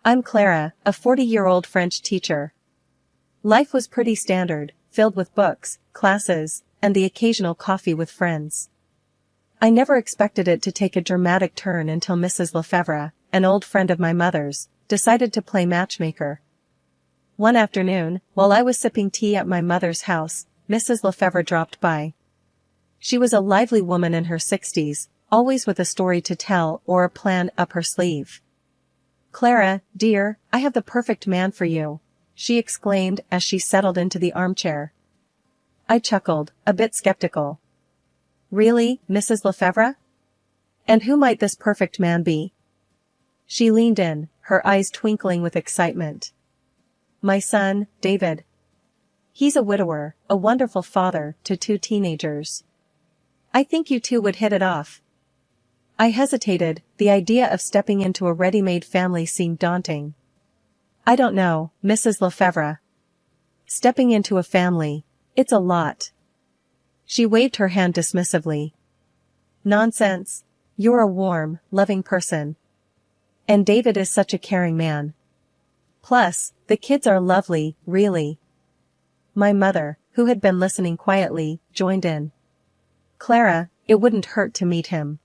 I'm Clara, a 40-year-old French teacher. Life was pretty standard, filled with books, classes, and the occasional coffee with friends. I never expected it to take a dramatic turn until Mrs. Lefebvre, an old friend of my mother's, decided to play matchmaker. One afternoon, while I was sipping tea at my mother's house, Mrs. Lefebvre dropped by. She was a lively woman in her 60s, always with a story to tell or a plan up her sleeve. "Clara, dear, I have the perfect man for you," she exclaimed as she settled into the armchair. I chuckled, a bit skeptical. "Really, Mrs. Lefebvre? And who might this perfect man be?" She leaned in, her eyes twinkling with excitement. "My son, David. He's a widower, a wonderful father to 2 teenagers. I think you two would hit it off." I hesitated, the idea of stepping into a ready-made family seemed daunting. "I don't know, Mrs. Lefebvre. Stepping into a family, it's a lot." She waved her hand dismissively. "Nonsense. You're a warm, loving person. And David is such a caring man. Plus, the kids are lovely, really." My mother, who had been listening quietly, joined in. "Clara, it wouldn't hurt to meet him.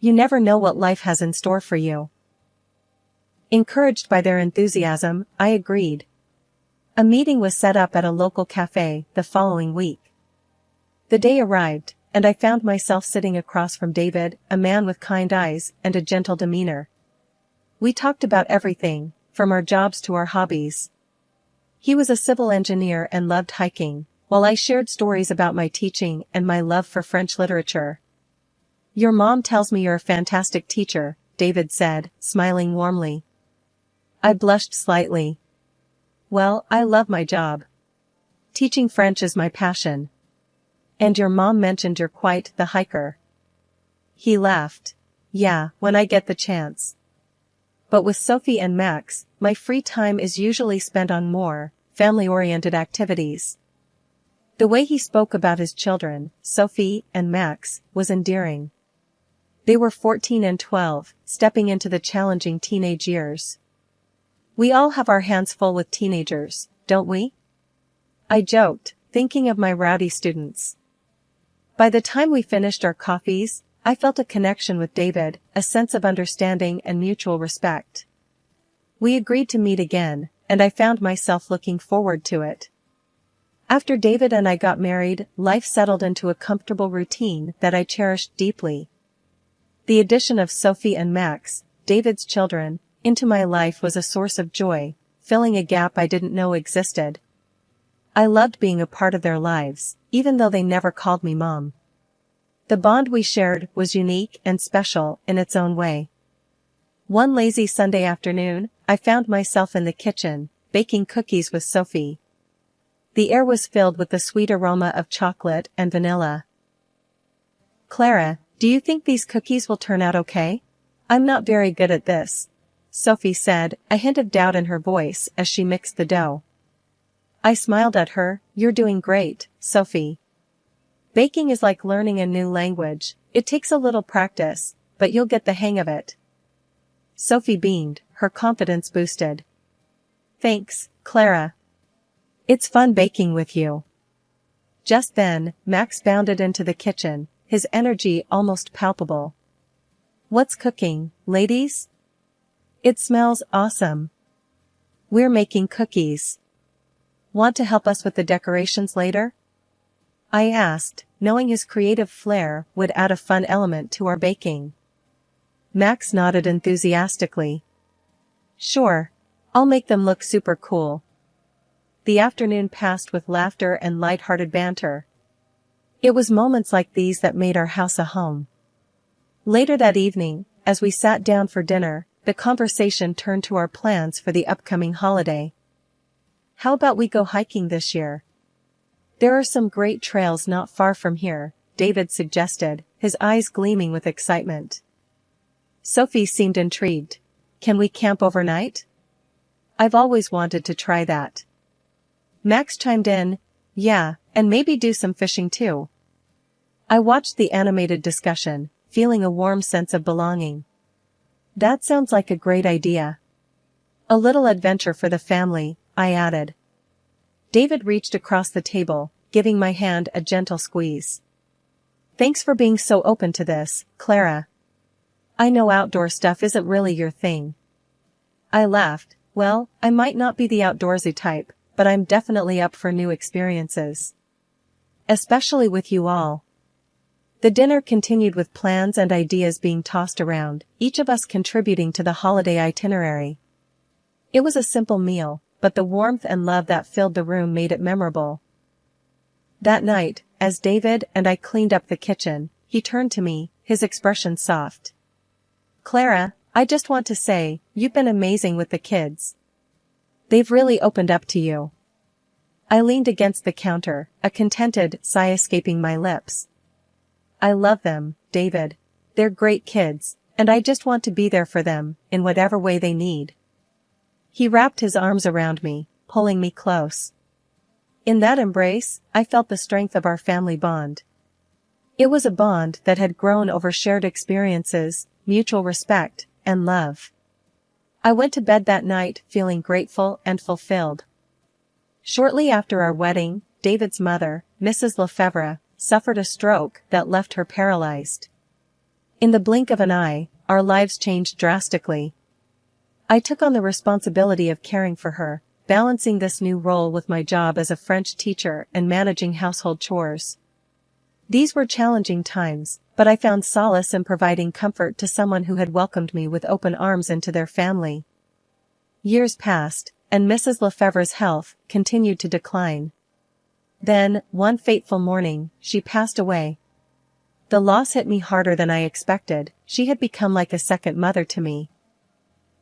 You never know what life has in store for you." Encouraged by their enthusiasm, I agreed. A meeting was set up at a local cafe the following week. The day arrived, and I found myself sitting across from David, a man with kind eyes and a gentle demeanor. We talked about everything, from our jobs to our hobbies. He was a civil engineer and loved hiking, while I shared stories about my teaching and my love for French literature. "Your mom tells me you're a fantastic teacher," David said, smiling warmly. I blushed slightly. "Well, I love my job. Teaching French is my passion. And your mom mentioned you're quite the hiker." He laughed. "Yeah, when I get the chance. But with Sophie and Max, my free time is usually spent on more family-oriented activities." The way he spoke about his children, Sophie and Max, was endearing. They were 14 and 12, stepping into the challenging teenage years. "We all have our hands full with teenagers, don't we?" I joked, thinking of my rowdy students. By the time we finished our coffees, I felt a connection with David, a sense of understanding and mutual respect. We agreed to meet again, and I found myself looking forward to it. After David and I got married, life settled into a comfortable routine that I cherished deeply. The addition of Sophie and Max, David's children, into my life was a source of joy, filling a gap I didn't know existed. I loved being a part of their lives, even though they never called me Mom. The bond we shared was unique and special in its own way. One lazy Sunday afternoon, I found myself in the kitchen, baking cookies with Sophie. The air was filled with the sweet aroma of chocolate and vanilla. "Clara, do you think these cookies will turn out okay? I'm not very good at this," Sophie said, a hint of doubt in her voice as she mixed the dough. I smiled at her. "You're doing great, Sophie. Baking is like learning a new language, it takes a little practice, but you'll get the hang of it." Sophie beamed, her confidence boosted. "Thanks, Clara. It's fun baking with you." Just then, Max bounded into the kitchen, his energy almost palpable. "What's cooking, ladies? It smells awesome." "We're making cookies. Want to help us with the decorations later?" I asked, knowing his creative flair would add a fun element to our baking. Max nodded enthusiastically. "Sure. I'll make them look super cool." The afternoon passed with laughter and light-hearted banter. It was moments like these that made our house a home. Later that evening, as we sat down for dinner, the conversation turned to our plans for the upcoming holiday. "How about we go hiking this year? There are some great trails not far from here," David suggested, his eyes gleaming with excitement. Sophie seemed intrigued. "Can we camp overnight? I've always wanted to try that." Max chimed in, "Yeah, and maybe do some fishing too." I watched the animated discussion, feeling a warm sense of belonging. "That sounds like a great idea. A little adventure for the family, I added. David reached across the table, giving my hand a gentle squeeze. Thanks for being so open to this, Clara. I know outdoor stuff isn't really your thing. I laughed. Well, I might not be the outdoorsy type, but I'm definitely up for new experiences. Especially with you all. The dinner continued with plans and ideas being tossed around, each of us contributing to the holiday itinerary. It was a simple meal, but the warmth and love that filled the room made it memorable. That night, as David and I cleaned up the kitchen, he turned to me, his expression soft. Clara, I just want to say, you've been amazing with the kids. They've really opened up to you. I leaned against the counter, a contented sigh escaping my lips. I love them, David. They're great kids, and I just want to be there for them, in whatever way they need. He wrapped his arms around me, pulling me close. In that embrace, I felt the strength of our family bond. It was a bond that had grown over shared experiences, mutual respect, and love. I went to bed that night feeling grateful and fulfilled. Shortly after our wedding, David's mother, Mrs. Lefevre, suffered a stroke that left her paralyzed. In the blink of an eye, our lives changed drastically. I took on the responsibility of caring for her, balancing this new role with my job as a French teacher and managing household chores. These were challenging times, but I found solace in providing comfort to someone who had welcomed me with open arms into their family. Years passed, and Mrs. Lefevre's health continued to decline. Then, one fateful morning, she passed away. The loss hit me harder than I expected. She had become like a second mother to me.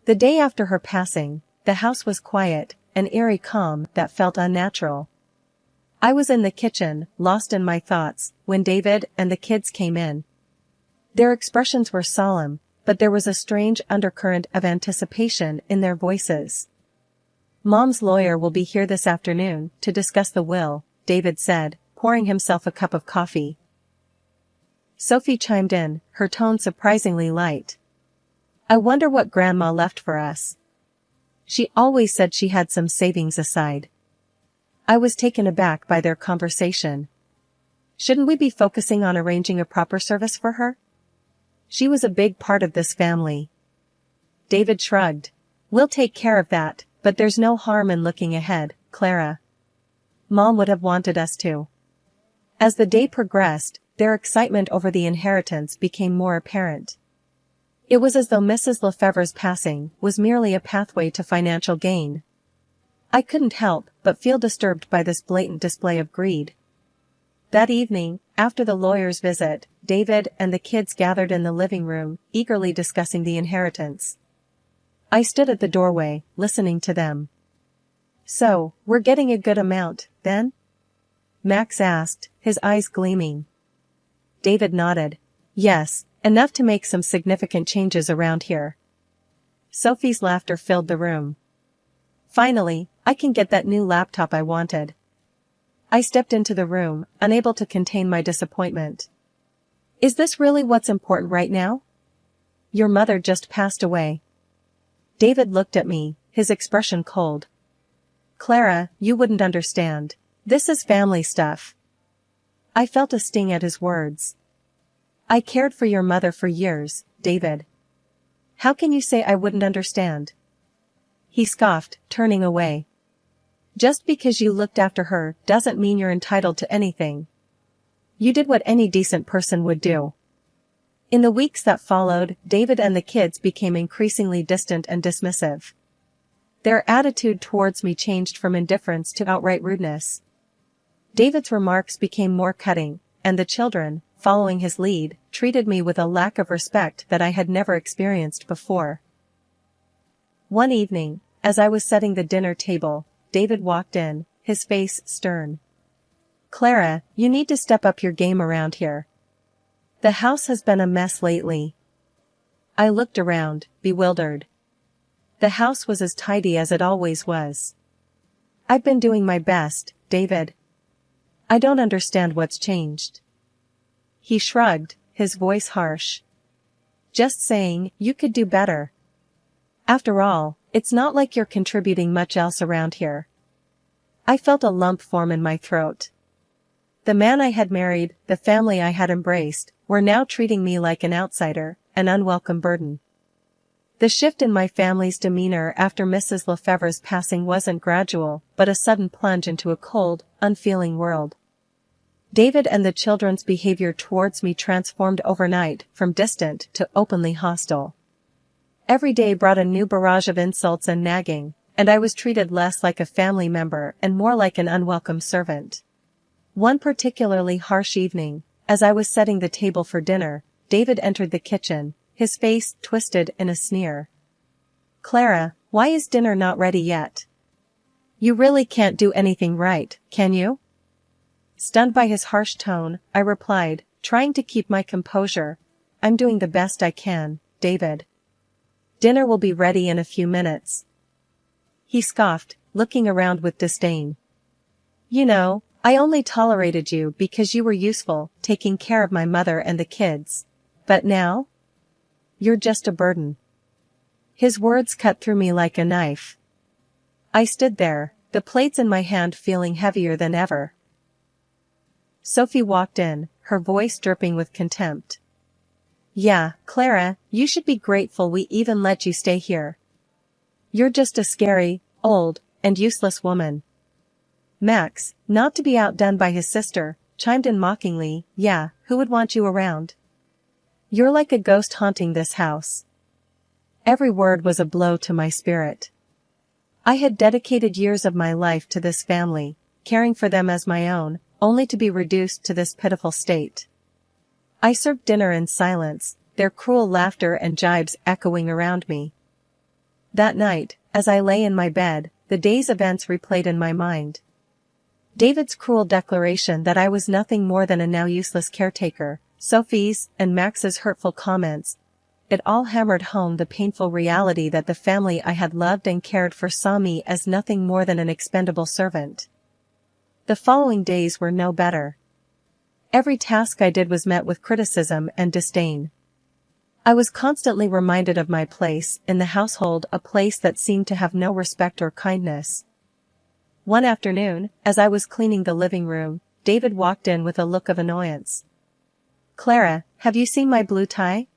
The day after her passing, the house was quiet, an eerie calm that felt unnatural. I was in the kitchen, lost in my thoughts, when David and the kids came in. Their expressions were solemn, but there was a strange undercurrent of anticipation in their voices. Mom's lawyer will be here this afternoon to discuss the will, David said, pouring himself a cup of coffee. Sophie chimed in, her tone surprisingly light. I wonder what Grandma left for us. She always said she had some savings aside. I was taken aback by their conversation. Shouldn't we be focusing on arranging a proper service for her? She was a big part of this family. David shrugged. We'll take care of that, but there's no harm in looking ahead, Clara. Mom would have wanted us to. As the day progressed, their excitement over the inheritance became more apparent. It was as though Mrs. Lefevre's passing was merely a pathway to financial gain. I couldn't help but feel disturbed by this blatant display of greed. That evening, after the lawyer's visit, David and the kids gathered in the living room, eagerly discussing the inheritance. I stood at the doorway, listening to them. So, we're getting a good amount, then? Max asked, his eyes gleaming. David nodded. Yes, enough to make some significant changes around here. Sophie's laughter filled the room. Finally, I can get that new laptop I wanted. I stepped into the room, unable to contain my disappointment. Is this really what's important right now? Your mother just passed away. David looked at me, his expression cold. Clara, you wouldn't understand. This is family stuff. I felt a sting at his words. I cared for your mother for years, David. How can you say I wouldn't understand? He scoffed, turning away. Just because you looked after her doesn't mean you're entitled to anything. You did what any decent person would do. In the weeks that followed, David and the kids became increasingly distant and dismissive. Their attitude towards me changed from indifference to outright rudeness. David's remarks became more cutting, and the children, following his lead, treated me with a lack of respect that I had never experienced before. One evening, as I was setting the dinner table, David walked in, his face stern. Clara, you need to step up your game around here. The house has been a mess lately. I looked around, bewildered. The house was as tidy as it always was. I've been doing my best, David. I don't understand what's changed. He shrugged, his voice harsh. Just saying, you could do better. After all, it's not like you're contributing much else around here. I felt a lump form in my throat. The man I had married, the family I had embraced, were now treating me like an outsider, an unwelcome burden. The shift in my family's demeanor after Mrs. Lefebvre's passing wasn't gradual, but a sudden plunge into a cold, unfeeling world. David and the children's behavior towards me transformed overnight, from distant to openly hostile. Every day brought a new barrage of insults and nagging, and I was treated less like a family member and more like an unwelcome servant. One particularly harsh evening, as I was setting the table for dinner, David entered the kitchen, his face twisted in a sneer. "Clara, why is dinner not ready yet? You really can't do anything right, can you?" Stunned by his harsh tone, I replied, trying to keep my composure, "I'm doing the best I can, David. Dinner will be ready in a few minutes." He scoffed, looking around with disdain. "You know, I only tolerated you because you were useful, taking care of my mother and the kids. But now? You're just a burden." His words cut through me like a knife. I stood there, the plates in my hand feeling heavier than ever. Sophie walked in, her voice dripping with contempt. "Yeah, Clara, you should be grateful we even let you stay here. You're just a scary, old, and useless woman." Max, not to be outdone by his sister, chimed in mockingly, "Yeah, who would want you around? You're like a ghost haunting this house." Every word was a blow to my spirit. I had dedicated years of my life to this family, caring for them as my own, only to be reduced to this pitiful state. I served dinner in silence, their cruel laughter and jibes echoing around me. That night, as I lay in my bed, the day's events replayed in my mind. David's cruel declaration that I was nothing more than a now useless caretaker, Sophie's and Max's hurtful comments. It all hammered home the painful reality that the family I had loved and cared for saw me as nothing more than an expendable servant. The following days were no better. Every task I did was met with criticism and disdain. I was constantly reminded of my place in the household, a place that seemed to have no respect or kindness. One afternoon, as I was cleaning the living room, David walked in with a look of annoyance. "Clara, have you seen my blue tie?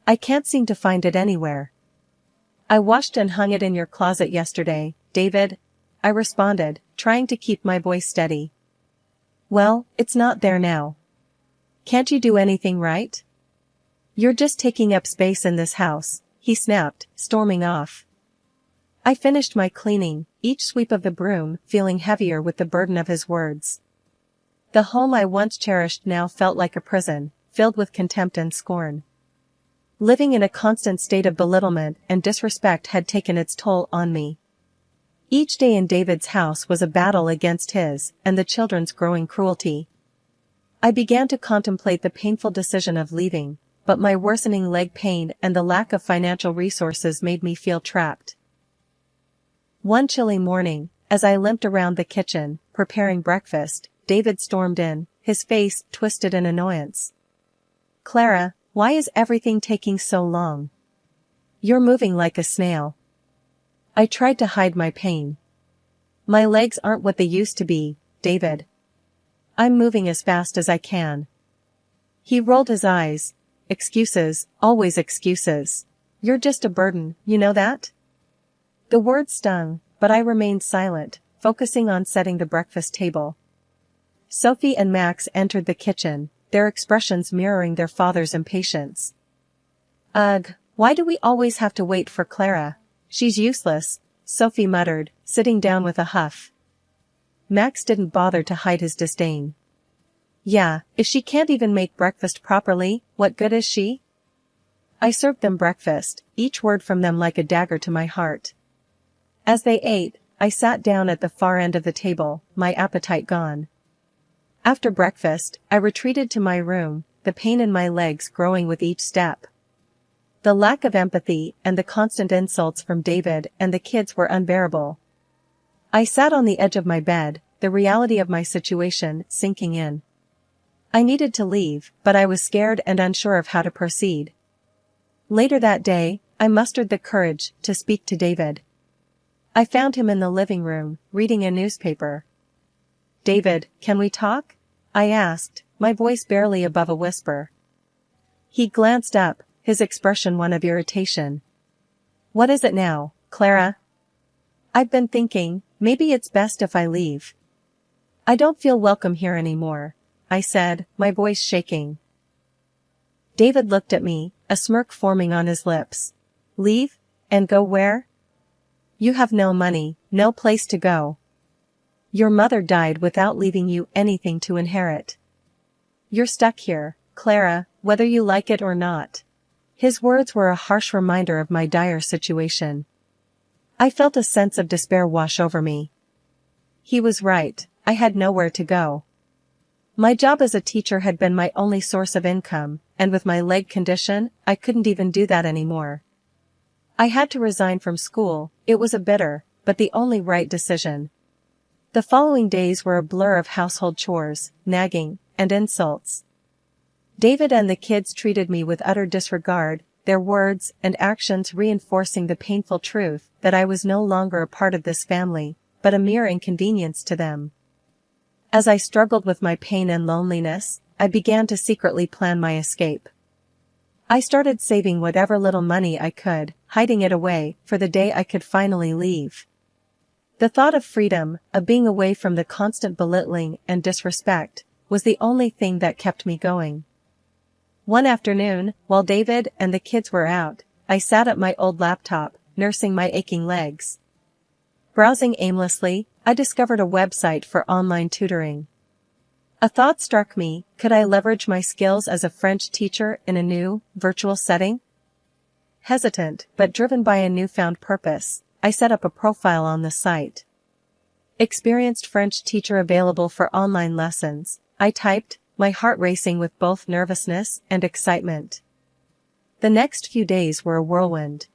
I can't seem to find it anywhere." "I washed and hung it in your closet yesterday, David," I responded, trying to keep my voice steady. "Well, it's not there now. Can't you do anything right? You're just taking up space in this house," he snapped, storming off. I finished my cleaning, each sweep of the broom feeling heavier with the burden of his words. The home I once cherished now felt like a prison, filled with contempt and scorn. Living in a constant state of belittlement and disrespect had taken its toll on me. Each day in David's house was a battle against his and the children's growing cruelty. I began to contemplate the painful decision of leaving, but my worsening leg pain and the lack of financial resources made me feel trapped. One chilly morning, as I limped around the kitchen, preparing breakfast, David stormed in, his face twisted in annoyance. "Clara, why is everything taking so long? You're moving like a snail." I tried to hide my pain. "My legs aren't what they used to be, David. I'm moving as fast as I can." He rolled his eyes. "Excuses, always excuses. You're just a burden, you know that?" The words stung, but I remained silent, focusing on setting the breakfast table. Sophie and Max entered the kitchen, their expressions mirroring their father's impatience. "Ugh, why do we always have to wait for Clara? She's useless," Sophie muttered, sitting down with a huff. Max didn't bother to hide his disdain. "Yeah, if she can't even make breakfast properly, what good is she?" I served them breakfast, each word from them like a dagger to my heart. As they ate, I sat down at the far end of the table, my appetite gone. After breakfast, I retreated to my room, the pain in my legs growing with each step. The lack of empathy and the constant insults from David and the kids were unbearable. I sat on the edge of my bed, the reality of my situation sinking in. I needed to leave, but I was scared and unsure of how to proceed. Later that day, I mustered the courage to speak to David. I found him in the living room, reading a newspaper. "David, can we talk?" I asked, my voice barely above a whisper. He glanced up, his expression one of irritation. "What is it now, Clara?" "I've been thinking, maybe it's best if I leave. I don't feel welcome here anymore," I said, my voice shaking. David looked at me, a smirk forming on his lips. "Leave? And go where? You have no money, no place to go. Your mother died without leaving you anything to inherit. You're stuck here, Clara, whether you like it or not." His words were a harsh reminder of my dire situation. I felt a sense of despair wash over me. He was right, I had nowhere to go. My job as a teacher had been my only source of income, and with my leg condition, I couldn't even do that anymore. I had to resign from school. It was a bitter, but the only right decision. The following days were a blur of household chores, nagging, and insults. David and the kids treated me with utter disregard, their words and actions reinforcing the painful truth that I was no longer a part of this family, but a mere inconvenience to them. As I struggled with my pain and loneliness, I began to secretly plan my escape. I started saving whatever little money I could, hiding it away for the day I could finally leave. The thought of freedom, of being away from the constant belittling and disrespect, was the only thing that kept me going. One afternoon, while David and the kids were out, I sat at my old laptop, nursing my aching legs. Browsing aimlessly, I discovered a website for online tutoring. A thought struck me: could I leverage my skills as a French teacher in a new, virtual setting? Hesitant, but driven by a newfound purpose, I set up a profile on the site. "Experienced French teacher available for online lessons," I typed, my heart racing with both nervousness and excitement. The next few days were a whirlwind.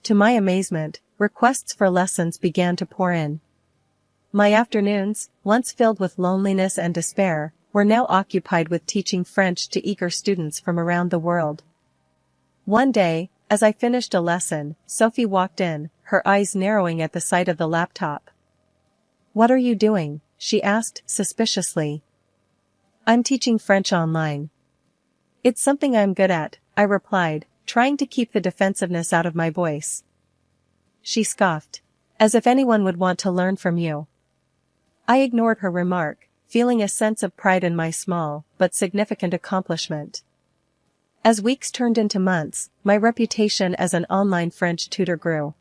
To my amazement, requests for lessons began to pour in. My afternoons, once filled with loneliness and despair, were now occupied with teaching French to eager students from around the world. One day, as I finished a lesson, Sophie walked in, her eyes narrowing at the sight of the laptop. "What are you doing?" she asked suspiciously. "I'm teaching French online." "It's something I'm good at," I replied, trying to keep the defensiveness out of my voice. She scoffed. "As if anyone would want to learn from you." I ignored her remark, feeling a sense of pride in my small, but significant accomplishment. As weeks turned into months, my reputation as an online French tutor grew.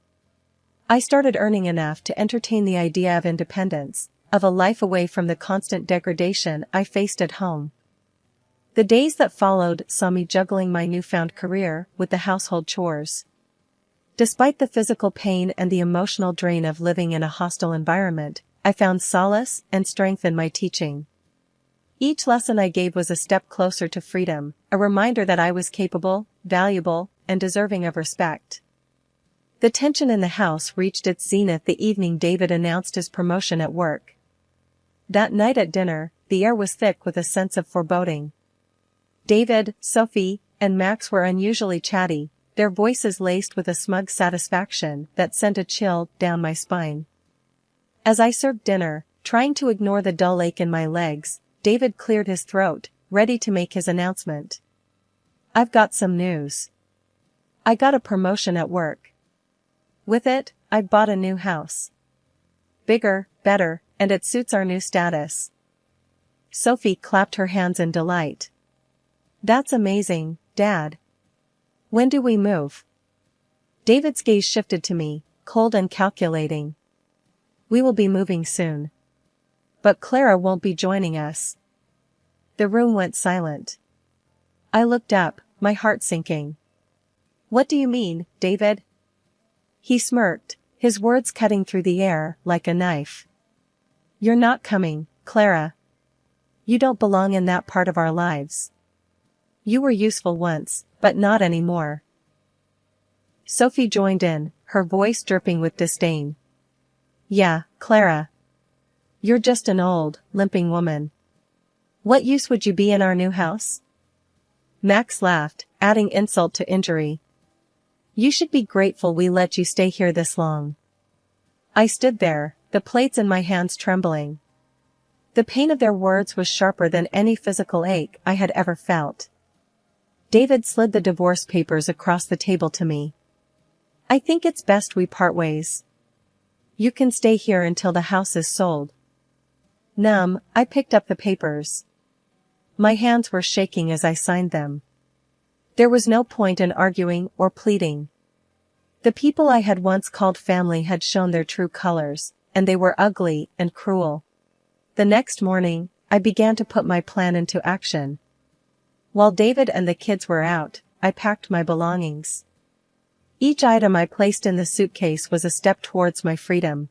I started earning enough to entertain the idea of independence, of a life away from the constant degradation I faced at home. The days that followed saw me juggling my newfound career with the household chores. Despite the physical pain and the emotional drain of living in a hostile environment, I found solace and strength in my teaching. Each lesson I gave was a step closer to freedom, a reminder that I was capable, valuable, and deserving of respect. The tension in the house reached its zenith the evening David announced his promotion at work. That night at dinner, the air was thick with a sense of foreboding. David, Sophie, and Max were unusually chatty, their voices laced with a smug satisfaction that sent a chill down my spine. As I served dinner, trying to ignore the dull ache in my legs, David cleared his throat, ready to make his announcement. "I've got some news. I got a promotion at work. With it, I bought a new house. Bigger, better, and it suits our new status." Sophie clapped her hands in delight. "That's amazing, Dad. When do we move?" David's gaze shifted to me, cold and calculating. "We will be moving soon. But Clara won't be joining us." The room went silent. I looked up, my heart sinking. "What do you mean, David?" He smirked, his words cutting through the air like a knife. "You're not coming, Clara. You don't belong in that part of our lives. You were useful once, but not anymore." Sophie joined in, her voice dripping with disdain. "Yeah, Clara. You're just an old, limping woman. What use would you be in our new house?" Max laughed, adding insult to injury. You should be grateful we let you stay here this long. I stood there, the plates in my hands trembling. The pain of their words was sharper than any physical ache I had ever felt. David slid the divorce papers across the table to me. I think it's best we part ways. You can stay here until the house is sold. Numb, I picked up the papers. My hands were shaking as I signed them. There was no point in arguing or pleading. The people I had once called family had shown their true colors, and they were ugly and cruel. The next morning, I began to put my plan into action. While David and the kids were out, I packed my belongings. Each item I placed in the suitcase was a step towards my freedom.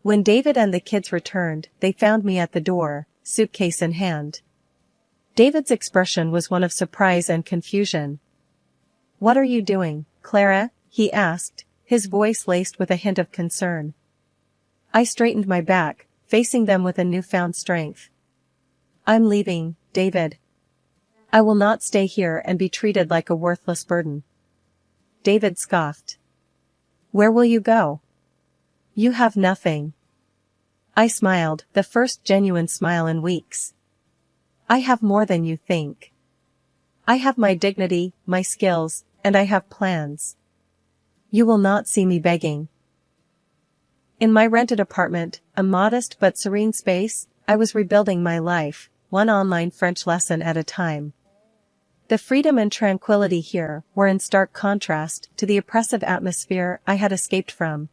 When David and the kids returned, they found me at the door, suitcase in hand. David's expression was one of surprise and confusion. "What are you doing, Clara?" he asked, his voice laced with a hint of concern. I straightened my back, facing them with a newfound strength. "I'm leaving, David. I will not stay here and be treated like a worthless burden." David scoffed. "Where will you go? You have nothing." I smiled, the first genuine smile in weeks. "I have more than you think. I have my dignity, my skills, and I have plans. You will not see me begging." In my rented apartment, a modest but serene space, I was rebuilding my life, one online French lesson at a time. The freedom and tranquility here were in stark contrast to the oppressive atmosphere I had escaped from.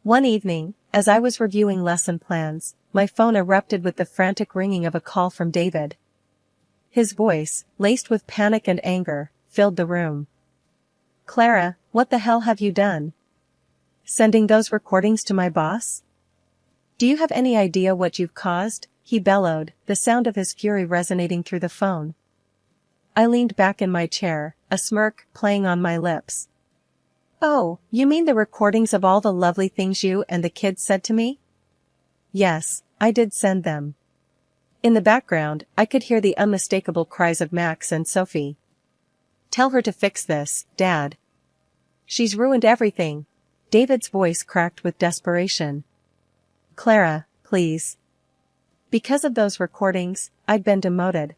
One evening, as I was reviewing lesson plans, my phone erupted with the frantic ringing of a call from David. His voice, laced with panic and anger, filled the room. "Clara, what the hell have you done? Sending those recordings to my boss? Do you have any idea what you've caused?" he bellowed, the sound of his fury resonating through the phone. I leaned back in my chair, a smirk playing on my lips. "Oh, you mean the recordings of all the lovely things you and the kids said to me?" Yes, I did send them. In the background, I could hear the unmistakable cries of Max and Sophie. "Tell her to fix this, Dad. She's ruined everything." David's voice cracked with desperation. "Clara, please. Because of those recordings, I'd been demoted.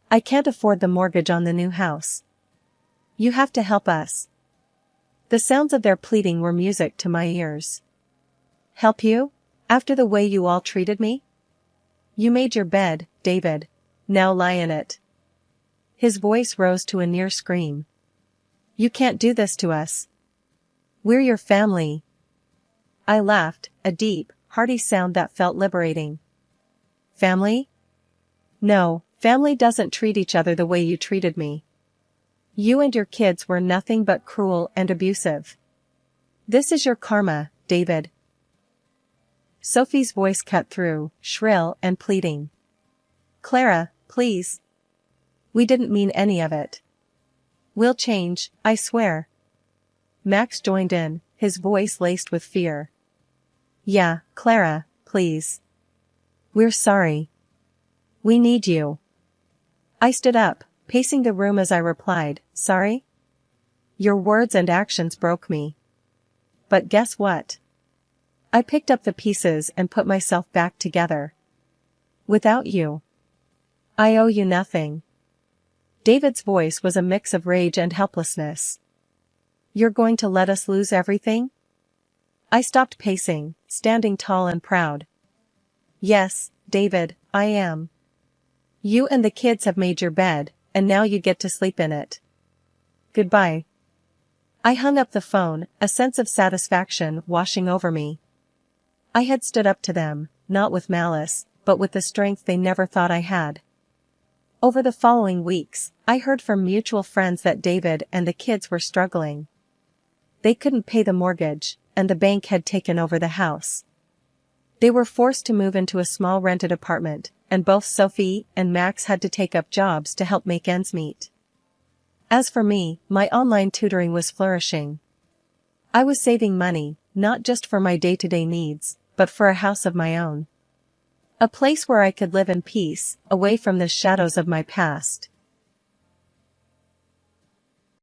I can't afford the mortgage on the new house. You have to help us." The sounds of their pleading were music to my ears. "Help you? After the way you all treated me? You made your bed, David. Now lie in it." His voice rose to a near scream. "You can't do this to us. We're your family." I laughed, a deep, hearty sound that felt liberating. "Family? No, family doesn't treat each other the way you treated me. You and your kids were nothing but cruel and abusive. This is your karma, David." Sophie's voice cut through, shrill and pleading. "Clara, please. We didn't mean any of it. We'll change, I swear." Max joined in, his voice laced with fear. "Yeah, Clara, please. We're sorry. We need you." I stood up, pacing the room as I replied, "Sorry? Your words and actions broke me. But guess what? I picked up the pieces and put myself back together. Without you, I owe you nothing." David's voice was a mix of rage and helplessness. "You're going to let us lose everything?" I stopped pacing, standing tall and proud. "Yes, David, I am. You and the kids have made your bed, and now you get to sleep in it. Goodbye." I hung up the phone, a sense of satisfaction washing over me. I had stood up to them, not with malice, but with the strength they never thought I had. Over the following weeks, I heard from mutual friends that David and the kids were struggling. They couldn't pay the mortgage, and the bank had taken over the house. They were forced to move into a small rented apartment, and both Sophie and Max had to take up jobs to help make ends meet. As for me, my online tutoring was flourishing. I was saving money, not just for my day-to-day needs, but for a house of my own. A place where I could live in peace, away from the shadows of my past.